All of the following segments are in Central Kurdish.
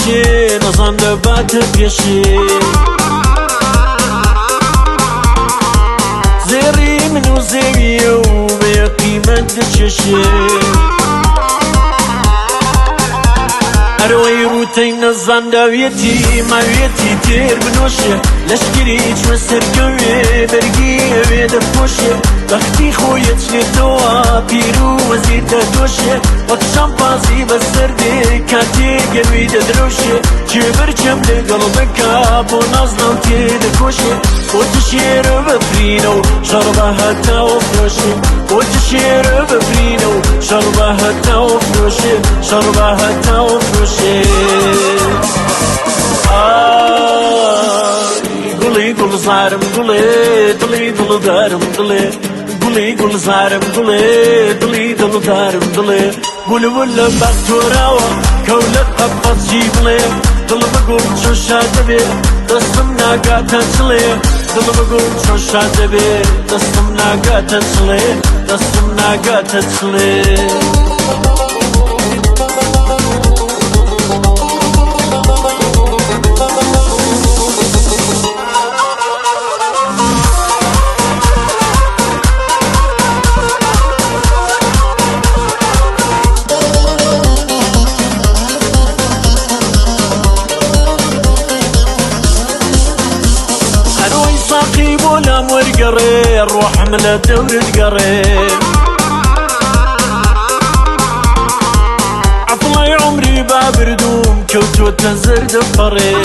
باشێ نەزان دەباتە پێشێ زێڕی من و زێویە و بە قیمەت دەچێشێ هەروەی ڕوتەی نەزان داوێتی ماوێتی تێر بنۆشێ لەشکری چوە سەرکەوێ بەرگی ئەوێ دەپۆشێ بەختی خۆی چێتەوە پیر و وەزیر دەدۆشێ وەک شەمپانزی بەسەر دێ کاتێ گەروی دەدرۆشێ جێبەرچەم لەگەڵ بکا بۆ نازناو تێ دەکۆشێ بۆتە شێرە بەفرینە و شەڕ بە هەتاوە فرۆشێ بۆتە شێرە بەفرینە و شەڕ بە هەتاوە فرۆشێ شەڕ بە هەتاوە فرۆشێ گوڵی گوڵزارم گوڵێ دڵی دڵدارم دڵێ گوڵی گوڵزارم گوڵێ دڵی دڵدارم دڵێ گولول لە بەختۆراوە کەو لە قەپەچی بڵێ دڵ بگوڵ چۆ شاد دەبێ دەستم ناگاتە چڵێ دڵ بگوڵ چۆ شاد دەبێ دەستم ناگاتە چڵێ دەستم ناگاتە چڵێ لام ورقري روح من الدور القري عطلي عمري باب ردوم كوت وتنزر دفري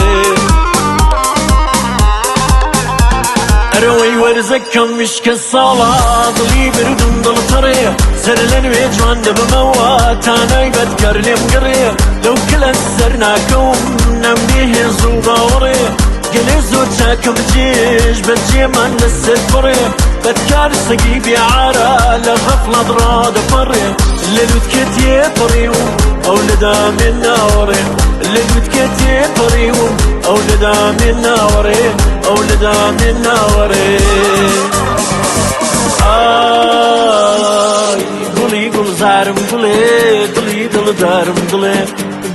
اروي ورزكم مش كالصالة ضلي بردوم ضل طري سر لنوي جوان بموات انا يبتكر لي مقري لو كل سرناكم نمنيه زوبا وري قلي زوجك بجيش بتجي من السفري بتكار سقيبي عارة لغفلة ضراد فري اللي بتكتي طريو أولدا من نوري اللي بتكتي طريو أولدا من نوري أولدا من نوري قولي قول زارم قولي دلي دل دارم دلي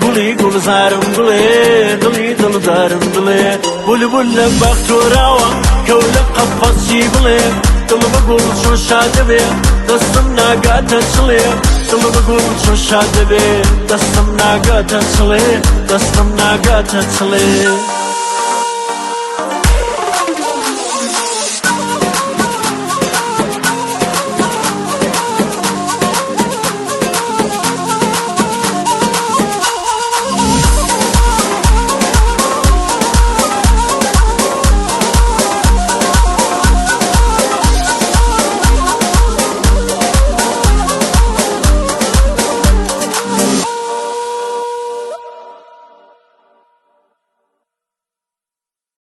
قولي قول زارم قولي دلي دل دارم دلي بول بول بختوراوة كولك قفص جيبلي دل بقول شو شاد بي دستم ناقاتة چلي دل بقول شو شاد بي دستم ناقاتة چلي دستم ناقاتة چلي